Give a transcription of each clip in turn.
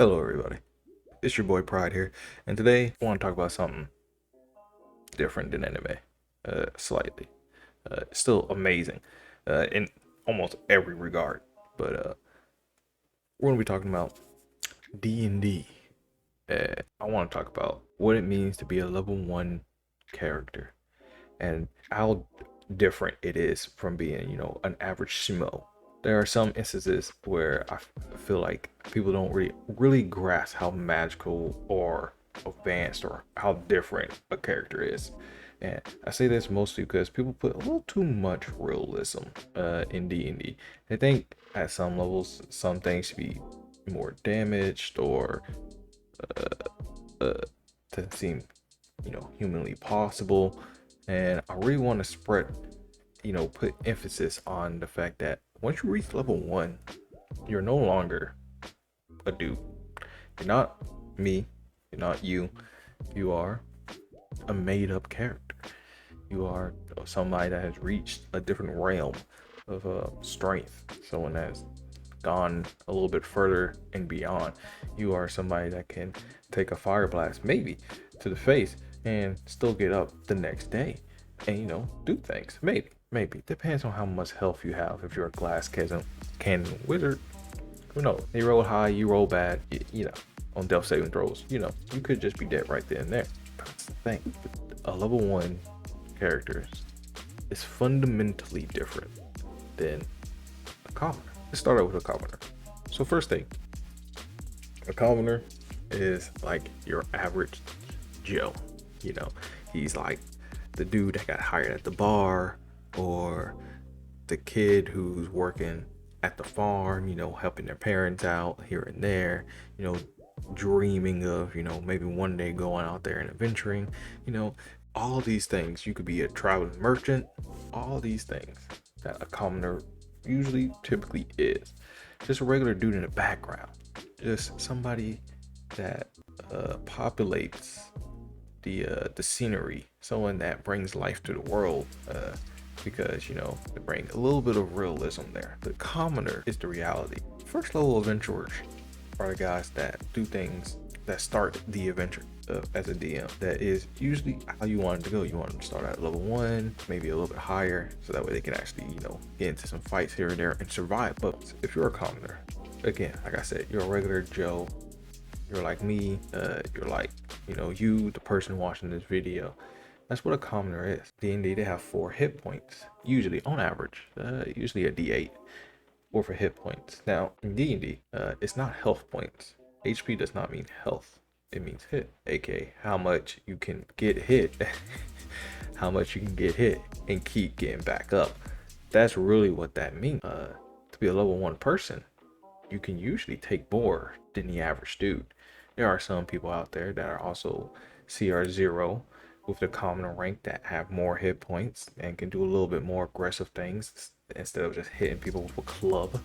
Hello everybody, it's your boy Pride here, and today I want to talk about something different than anime, slightly. It's still amazing, in almost every regard, but we're going to be talking about D&D. I want to talk about what it means to be a level 1 character, and how different it is from being, an average schmo. There are some instances where I feel like people don't really grasp how magical or advanced or how different a character is. And I say this mostly because people put a little too much realism in D&D. They think at some levels some things should be more damaged or uh, doesn't seem, humanly possible. And I really want to put emphasis on the fact that once you reach level 1, you're no longer a dude. You're not me. You're not you. You are a made up character. You are somebody that has reached a different realm of strength. Someone that has gone a little bit further and beyond. You are somebody that can take a fire blast, maybe, to the face and still get up the next day and, do things. Maybe. Depends on how much health you have. If you're a glass cannon wizard, who knows? They roll high, you roll bad, on death saving throws. You could just be dead right there and there. But that's the thing. A level 1 character is fundamentally different than a commoner. Let's start out with a commoner. So first thing, a commoner is like your average Joe. He's like the dude that got hired at the bar, or the kid who's working at the farm, helping their parents out here and there, dreaming of, maybe one day going out there and adventuring, all these things. You could be a traveling merchant, all these things that a commoner typically is. Just a regular dude in the background, just somebody that populates the scenery, someone that brings life to the world, because they bring a little bit of realism there. The commoner is the reality. First level adventurers are the guys that do things that start the adventure as a DM. That is usually how you want it to go. You want them to start at level 1, maybe a little bit higher, so that way they can actually get into some fights here and there and survive. But if you're a commoner, again, like I said, you're a regular Joe. You're like me. You're like, the person watching this video. That's what a commoner is. D&D, they have 4 hit points, usually on average, usually a D8, or for hit points. Now in D&D, it's not health points. HP does not mean health. It means hit, aka how much you can get hit, how much you can get hit and keep getting back up. That's really what that means. To be a level 1 person, you can usually take more than the average dude. There are some people out there that are also CR0 with the commoner rank that have more hit points and can do a little bit more aggressive things instead of just hitting people with a club.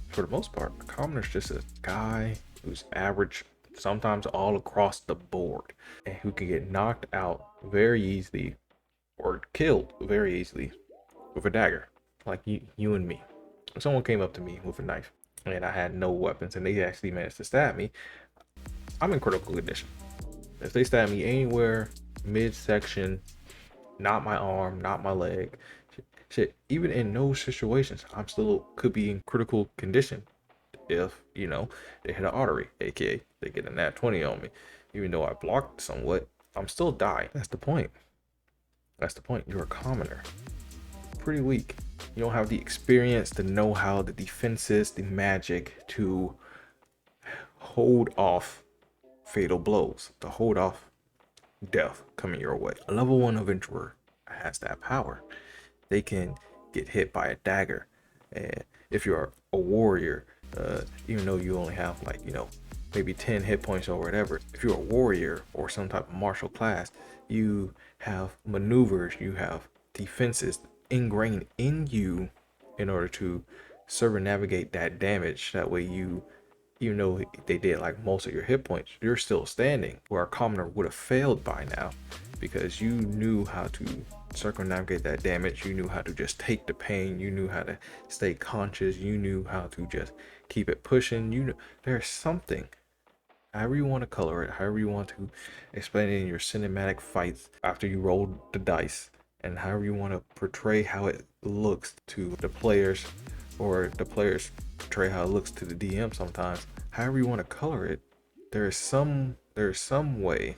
For the most part, a commoner is just a guy who's average, sometimes all across the board, and who can get knocked out very easily or killed very easily with a dagger, like you and me. If someone came up to me with a knife and I had no weapons and they actually managed to stab me, I'm in critical condition. If they stab me anywhere midsection, not my arm, not my leg, shit, even in those situations, I'm still could be in critical condition. If they hit an artery, aka they get a nat 20 on me, even though I blocked somewhat, I'm still dying. That's the point. You're a commoner, pretty weak. You don't have the experience, the know-how, the defenses, the magic to hold off fatal blows, to hold off death coming your way. A level 1 adventurer has that power. They can get hit by a dagger, and if you're a warrior, even though you only have maybe 10 hit points or whatever, if you're a warrior or some type of martial class, you have maneuvers, you have defenses ingrained in you in order to circumnavigate that damage. That way even though they did like most of your hit points, you're still standing, where a commoner would have failed by now, because you knew how to circumnavigate that damage. You knew how to just take the pain. You knew how to stay conscious. You knew how to just keep it pushing. You know, there's something. However you want to color it, however you want to explain it in your cinematic fights after you roll the dice, and however you want to portray how it looks to the players, or the players portray how it looks to the DM sometimes. However you want to color it, there is some way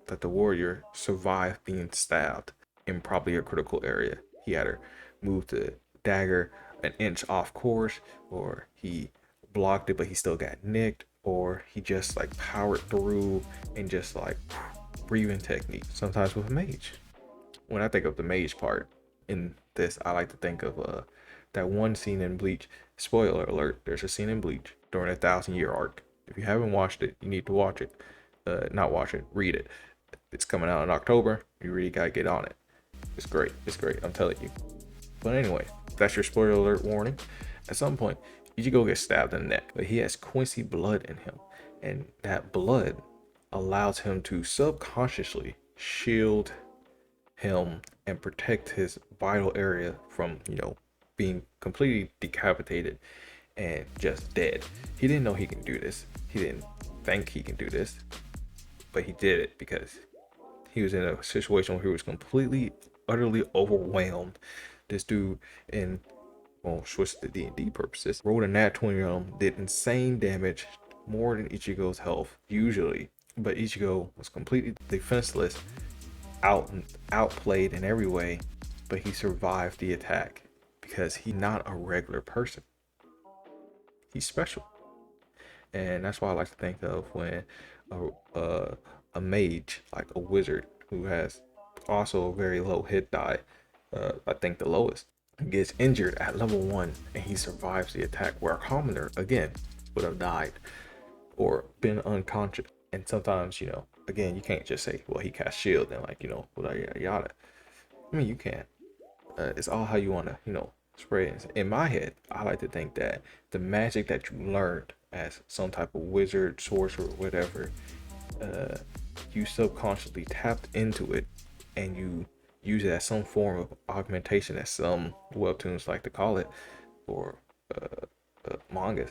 that the warrior survived being stabbed in probably a critical area. He had her move the dagger an inch off course, or he blocked it but he still got nicked, or he just like powered through and just like breathing technique. Sometimes with a mage. When I think of the mage part in this, I like to think of that one scene in Bleach. Spoiler alert, there's a scene in Bleach during a 1,000 year arc. If you haven't watched it, you need to watch it. Not watch it, read it. It's coming out in October. You really gotta get on it. It's great. It's great. I'm telling you. But anyway, that's your spoiler alert warning. At some point, Ichigo gets stabbed in the neck, but he has Quincy blood in him, and that blood allows him to subconsciously shield him and protect his vital area from, being completely decapitated and just dead. He didn't know he can do this. He didn't think he can do this, but he did it because he was in a situation where he was completely, utterly overwhelmed. This dude, in switch to D&D purposes, rolled a nat 20 on him, did insane damage, more than Ichigo's health usually. But Ichigo was completely defenseless, outplayed in every way, but he survived the attack because he's not a regular person. He's special, and that's why I like to think of when a mage, like a wizard who has also a very low hit die, I think the lowest, gets injured at level 1 and he survives the attack, where a commoner again would have died or been unconscious. And sometimes, again, you can't just say, well, he cast shield and yada yada. I mean, you can. It's all how you want to, spread it. In my head, I like to think that the magic that you learned as some type of wizard, sorcerer, whatever, you subconsciously tapped into it and you use it as some form of augmentation, as some webtoons like to call it, or mangas,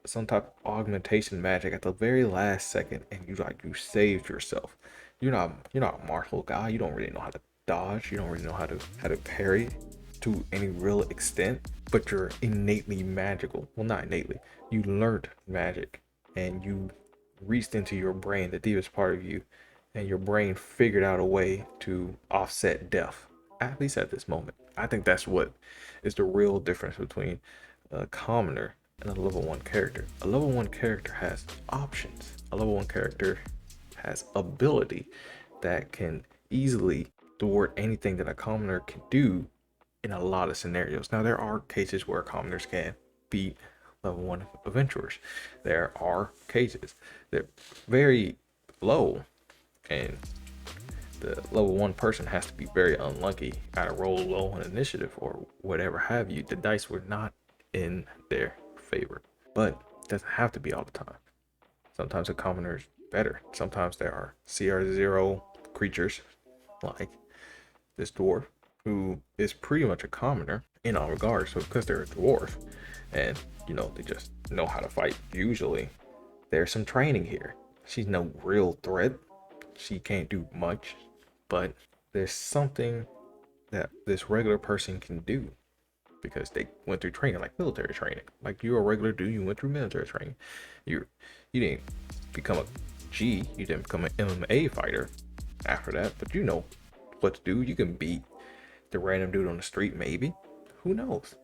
some type of augmentation magic at the very last second, and you saved yourself. You're not a martial guy. You don't really know how to dodge. You don't really know how to parry to any real extent, but you're innately magical. Well, not innately. You learned magic and you reached into your brain, the deepest part of you, and your brain figured out a way to offset death, at least at this moment. I think that's what is the real difference between a commoner and a level 1 character. A level 1 character has options. A level 1 character has ability that can easily thwart anything that a commoner can do in a lot of scenarios. Now, there are cases where commoners can beat level 1 adventurers. There are cases that very low, and the level 1 person has to be very unlucky, gotta roll low on initiative or whatever have you. The dice were not in their favor, but it doesn't have to be all the time. Sometimes a commoner is better. Sometimes there are CR0 creatures like this dwarf, who is pretty much a commoner in all regards. So because they're a dwarf and they just know how to fight, usually there's some training here. She's no real threat. She can't do much, but there's something that this regular person can do because they went through training, like military training. Like, you're a regular dude, you went through military training. You didn't become a G, you didn't become an MMA fighter after that, but you know what to do. You can beat the random dude on the street, maybe. Who knows?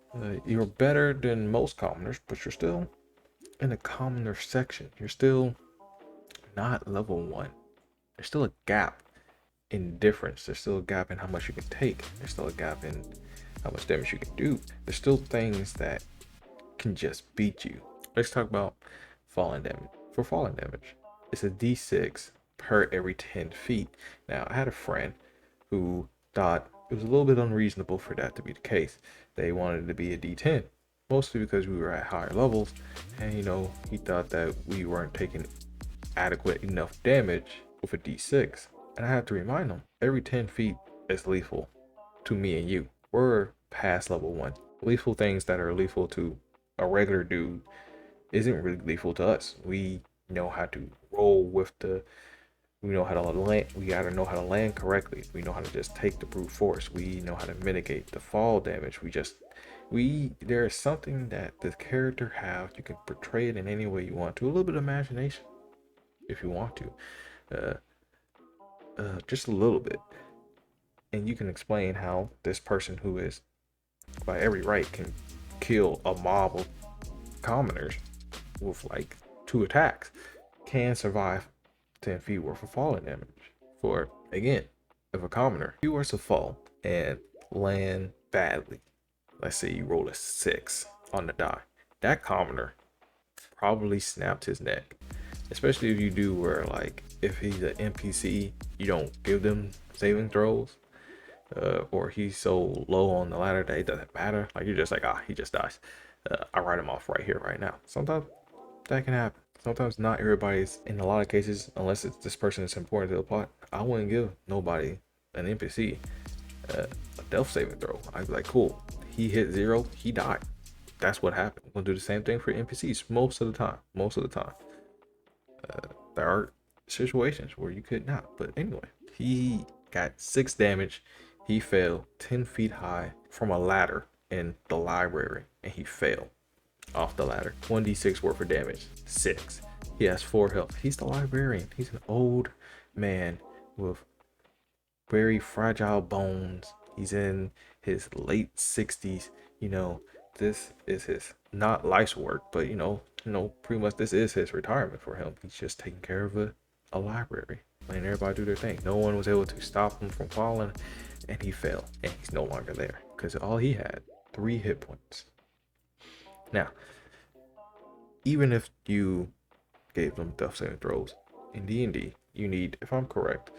You're better than most commoners, but you're still in the commoner section. You're still not level 1. There's still a gap in difference. There's still a gap in how much you can take. There's still a gap in how much damage you can do. There's still things that can just beat you. Let's talk about falling damage. For falling damage, it's a d6 per every 10 feet. Now, I had a friend who thought it was a little bit unreasonable for that to be the case. They wanted it to be a d10, mostly because we were at higher levels, and he thought that we weren't taking adequate enough damage with a d6. And I had to remind them, every 10 feet is lethal to me and you. We're past level 1. Lethal things that are lethal to a regular dude isn't really lethal to us. We know how to roll with the we know how to land. We gotta know how to land correctly. We know how to just take the brute force. We know how to mitigate the fall damage. There is something that the character have. You can portray it in any way you want to. A little bit of imagination, if you want to, uh, just a little bit, and you can explain how this person who is by every right can kill a mob of commoners with like 2 attacks can survive 10 feet worth of falling damage. For again, if a commoner, you were to fall and land badly, let's say you roll a 6 on the die, that commoner probably snapped his neck. Especially if you do where like if he's an NPC, you don't give them saving throws, or he's so low on the ladder that it doesn't matter. Like you're just like, he just dies. I write him off right here, right now. Sometimes that can happen. Sometimes not everybody's, in a lot of cases, unless it's this person is important to the plot, I wouldn't give nobody, an NPC, a death saving throw. I'd be like, cool, he hit 0, he died. That's what happened. We'll do the same thing for NPCs most of the time. Most of the time. There are situations where you could not. But anyway, he got 6 damage. He fell 10 feet high from a ladder in the library, and he fell off the ladder. 1d6 worth of damage. 6. He has 4 health. He's the librarian. He's an old man with very fragile bones. He's in his late 60s. This is his not life's work, but pretty much this is his retirement for him. He's just taking care of a library, letting everybody do their thing. No one was able to stop him from falling, and he fell, and he's no longer there because all he had 3 hit points. Now, even if you gave them death saving throws in D&D, you need, if I'm correct,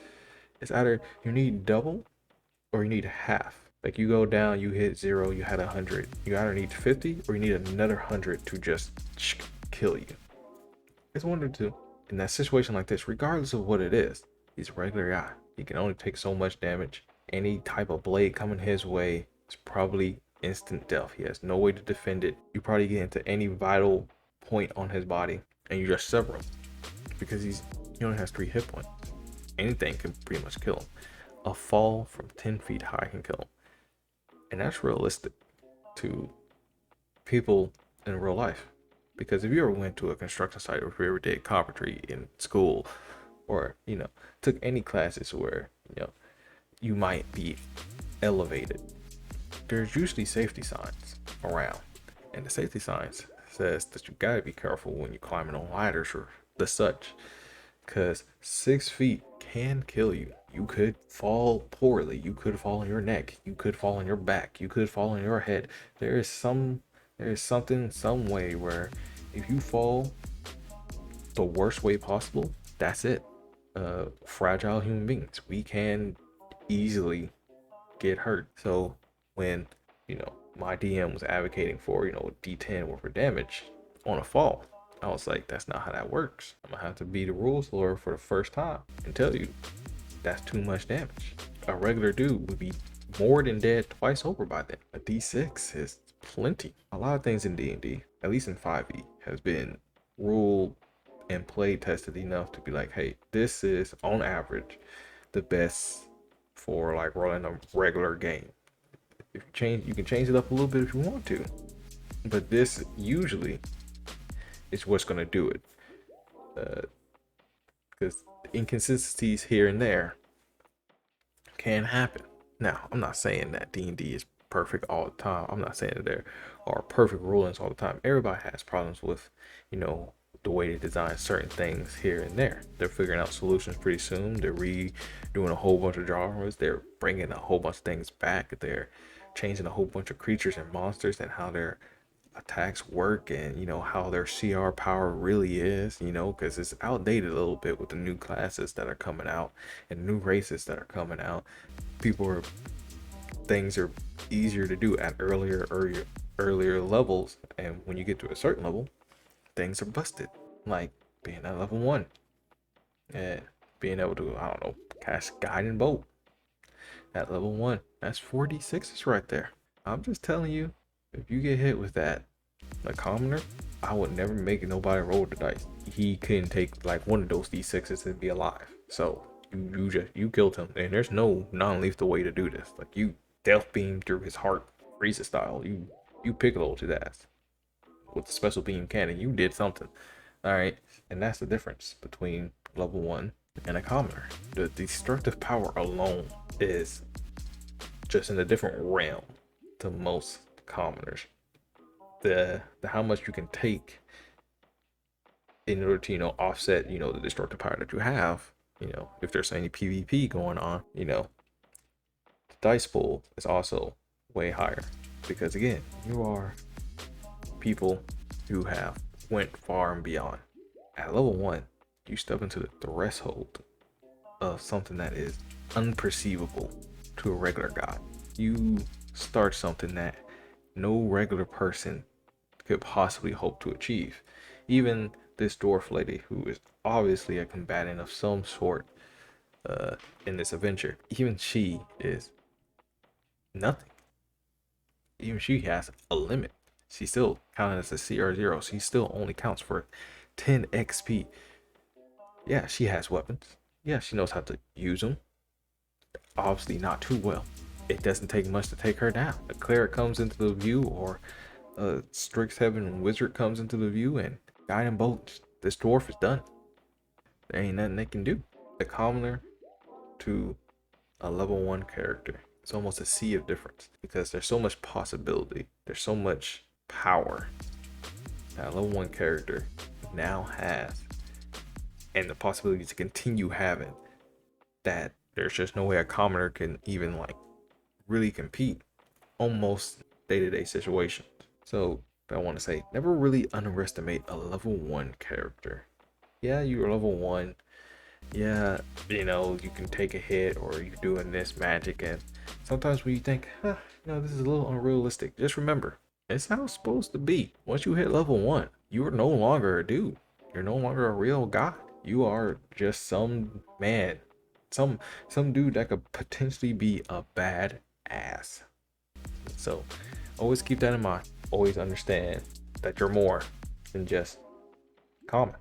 it's either you need double or you need half. Like you go down, you hit 0, you had 100. You either need 50 or you need another 100 to just kill you. It's one or two. In that situation like this, regardless of what it is, he's a regular guy. He can only take so much damage. Any type of blade coming his way is probably instant death. He has no way to defend it. You probably get into any vital point on his body and you just sever him because he only has 3 hit points. Anything can pretty much kill him. A fall from 10 feet high can kill him. And that's realistic to people in real life. Because if you ever went to a construction site or if you ever did carpentry in school or, took any classes where, you might be elevated, there's usually safety signs around. And the safety signs says that you gotta be careful when you're climbing on ladders or the such. Because 6 feet can kill you. You could fall poorly. You could fall on your neck. You could fall on your back. You could fall on your head. There is something, some way where if you fall the worst way possible, that's it. Fragile human beings, we can easily get hurt. So when, my DM was advocating for, D10 worth of damage on a fall, I was like, that's not how that works. I'm gonna have to be the rules lawyer for the first time and tell you that's too much damage. A regular dude would be more than dead twice over by then. A D6 is plenty. A lot of things in D&D, at least in 5e, has been ruled and play tested enough to be like, hey, this is on average the best for like rolling a regular game. If you can change it up a little bit if you want to, but this usually is what's going to do it, because inconsistencies here and there can happen. Now, I'm not saying that D&D is perfect all the time. I'm not saying that there are perfect rulings all the time. Everybody has problems with, the way they design certain things here and there. They're figuring out solutions pretty soon. They're redoing a whole bunch of genres. They're bringing a whole bunch of things back. They're changing a whole bunch of creatures and monsters and how their attacks work and how their CR power really is, because it's outdated a little bit with the new classes that are coming out and new races that are coming out. Things are easier to do at earlier levels, and when you get to a certain level, things are busted, like being at level 1 and being able to, I don't know, cast guiding bolt at level 1. That's 4d6s right there. I'm just telling you, if you get hit with that, a commoner, I would never make nobody roll the dice. He couldn't take like one of those D6s and be alive. So you killed him, and there's no non-lethal way to do this. Like you death beam through his heart, Frieza style. You piccolo his ass with the special beam cannon. You did something. All right, and that's the difference between level 1 and a commoner. The destructive power alone is just in a different realm to most commoners. The how much you can take in order to offset the destructive power that you have, if there's any PvP going on, the dice pool is also way higher, because again, you are people who have went far and beyond. At level 1, you step into the threshold of something that is unperceivable to a regular god. You start something that no regular person could possibly hope to achieve. Even this dwarf lady, who is obviously a combatant of some sort in this adventure, even she is nothing. Even she has a limit. She still counted as a CR0. She still only counts for 10 XP. Yeah, she has weapons. Yeah, she knows how to use them. Obviously not too well. It doesn't take much to take her down. A cleric comes into the view, or a Strixhaven wizard comes into the view, and guiding bolts, this dwarf is done. There ain't nothing they can do. The commoner to a level 1 character, it's almost a sea of difference, because there's so much possibility. There's so much power that a level 1 character now has, and the possibility to continue having, that there's just no way a commoner can even like really compete almost day-to-day situations. So I want to say, never really underestimate a level 1 character. Yeah, you're level 1. Yeah, you can take a hit, or you're doing this magic, and sometimes when you think, this is a little unrealistic, just remember, it's how it's supposed to be. Once you hit level 1, you are no longer a dude. You're no longer a real god. You are just some man, some dude that could potentially be a bad ass. So always keep that in mind. Always understand that you're more than just common.